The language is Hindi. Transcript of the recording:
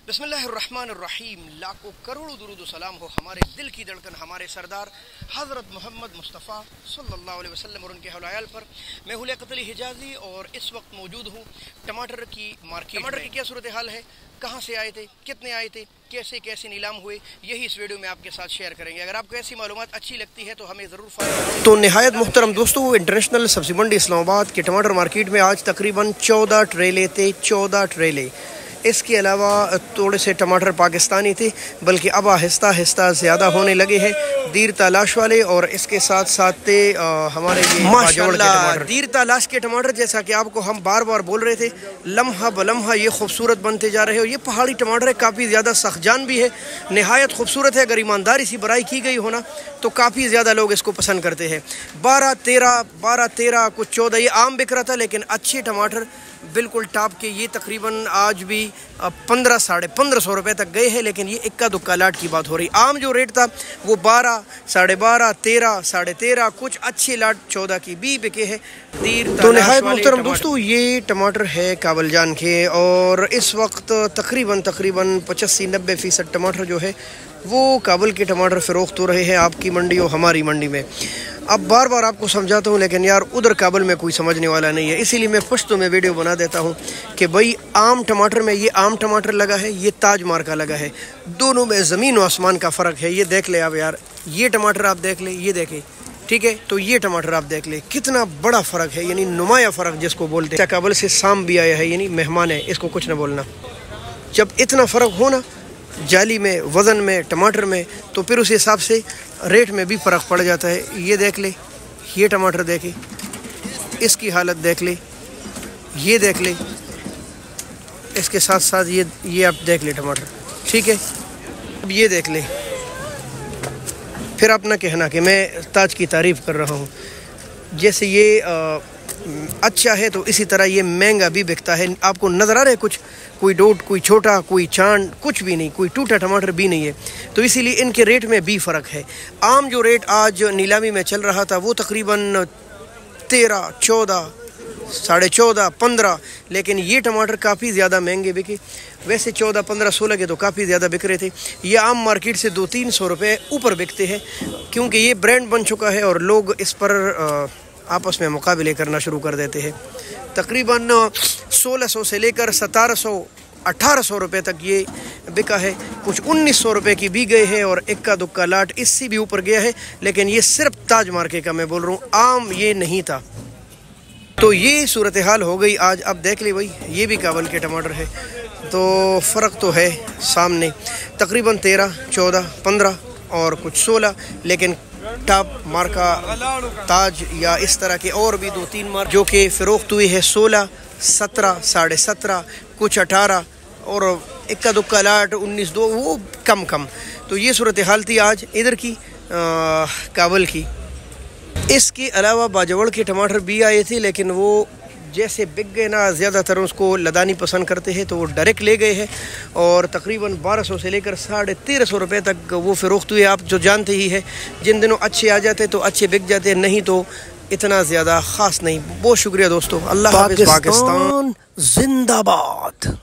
बिस्मिल्लाहिर्रहमानिर्रहीम। लाखों करोड़ों दुरूद सलाम हो हमारे दिल की धड़कन हमारे सरदार हज़रत मोहम्मद मुस्तफ़ा सल्लल्लाहु अलैहि वसल्लम और उनके हवाले पर। मैं हूँ लियाक़त अली हिजाज़ी और इस वक्त मौजूद हूँ टमाटर की मार्केट। टमाटर की क्या सूरत हाल है, कहाँ से आए थे, कितने आए थे, कैसे कैसे नीलाम हुए, यही इस वीडियो में आपके साथ शेयर करेंगे। अगर आपको ऐसी मालूमात अच्छी लगती है तो हमें ज़रूर फॉलो। तो निहायत मुहतरम दोस्तों, इंटरनेशनल सब्ज़ी मंडी इस्लामाबाद के टमाटर मार्केट में आज तकरीबन 14 ट्रेले थे, 14 ट्रेले। इसके अलावा थोड़े से टमाटर पाकिस्तानी थे, बल्कि अब आहिस्ता आहिस्ता ज़्यादा होने लगे हैं दीर तालाश वाले, और इसके साथ साथ थे हमारे ये माशाअल्लाह दीर तालाश के टमाटर। जैसा कि आपको हम बार बार बोल रहे थे, लम्हा बलम्हा ये खूबसूरत बनते जा रहे हैं। और ये पहाड़ी टमाटर है, काफ़ी ज़्यादा सख्जान भी है, नहायत खूबसूरत है। अगर ईमानदारी से बराई की गई हो ना तो काफ़ी ज़्यादा लोग इसको पसंद करते हैं। 12-13 कुछ 14 ये आम बिक रहा था, लेकिन अच्छे टमाटर बिल्कुल टॉप के ये तकरीबन आज भी 1500-साढ़े 1500 रुपये तक गए हैं। लेकिन ये इक्का दुक्का लाट की बात हो रही। आम जो रेट था वो 12, 12.5, 13, 13.5, कुछ अच्छे लाट 14 की भी बिके हैं। तो निहायत मुहतरम दोस्तों, ये टमाटर है काबल जान के, और इस वक्त तकरीबन 85-90% टमाटर जो है वो काबुल के टमाटर फ़रोख्त हो रहे हैं आपकी मंडी और हमारी मंडी में। अब बार बार आपको समझाता हूँ, लेकिन यार उधर काबुल में कोई समझने वाला नहीं है, इसीलिए मैं पश्तो में वीडियो बना देता हूँ कि भाई आम टमाटर में ये आम टमाटर लगा है, ये ताज मार्का लगा है, दोनों में ज़मीन और आसमान का फ़र्क है। ये देख ले आप यार, ये टमाटर आप देख ले, ये देखें, ठीक है। तो ये टमाटर आप देख ले, कितना बड़ा फ़र्क है, यानी नुमाया फ़र्क जिसको बोलते हैं। काबुल से शाम भी आया है, यानी मेहमान है, इसको कुछ ना बोलना। जब इतना फ़र्क हो ना जाली में, वज़न में, टमाटर में, तो फिर उस हिसाब से रेट में भी फ़र्क पड़ जाता है। ये देख ले, ये टमाटर देखे, इसकी हालत देख ले, ये देख ले, इसके साथ साथ ये आप देख ले टमाटर, ठीक है। अब ये देख ले, फिर आप ना कहना कि मैं ताज की तारीफ़ कर रहा हूँ। जैसे ये अच्छा है तो इसी तरह ये महंगा भी बिकता है। आपको नज़र आ रहा है कुछ, कोई डोट, कोई छोटा, कोई चांद, कुछ भी नहीं, कोई टूटा टमाटर भी नहीं है। तो इसीलिए इनके रेट में भी फ़र्क है। आम जो रेट आज नीलामी में चल रहा था वो तकरीबन 13, 14, 14.5, 15, लेकिन ये टमाटर काफ़ी ज़्यादा महंगे बिके। वैसे 14, 15, 16 के तो काफ़ी ज़्यादा बिक रहे थे। ये आम मार्केट से 200-300 रुपये ऊपर बिकते हैं, क्योंकि ये ब्रांड बन चुका है और लोग इस पर आपस में मुकाबले करना शुरू कर देते हैं। तकरीबन 1600 से लेकर 1700-1800 रुपये तक ये बिका है। कुछ 1900 रुपये की भी गए हैं, और इक्का दुक्का लाट इससे भी ऊपर गया है। लेकिन ये सिर्फ ताज मार्के का मैं बोल रहा हूँ, आम ये नहीं था। तो ये सूरत हाल हो गई आज। अब देख ले भाई, ये भी काबुल के टमाटर है, तो फ़र्क तो है सामने। तकरीबन 13, 14, 15 और कुछ 16, लेकिन टॉप मार्का ताज या इस तरह के और भी 2-3 मार्क जो कि फ़रोख्त हुए हैं 16, 17, 17.5, कुछ 18, और इक्का दुक्का लाट 19-2 वो कम। तो ये सूरत हाल थी आज इधर की काबुल की। इसके अलावा बाजवड़ के टमाटर भी आए थे, लेकिन वो जैसे बिक गए ना, ज़्यादातर उसको लदानी पसंद करते हैं, तो वो डायरेक्ट ले गए हैं। और तकरीबन 1200 से लेकर 1350 रुपये तक वो फ़रोख्त हुए। आप जो जानते ही है, जिन दिनों अच्छे आ जाते तो अच्छे बिक जाते, नहीं तो इतना ज़्यादा ख़ास नहीं। बहुत शुक्रिया दोस्तों। अल्लाह हाफ़िज़। पाकिस्तान जिंदाबाद।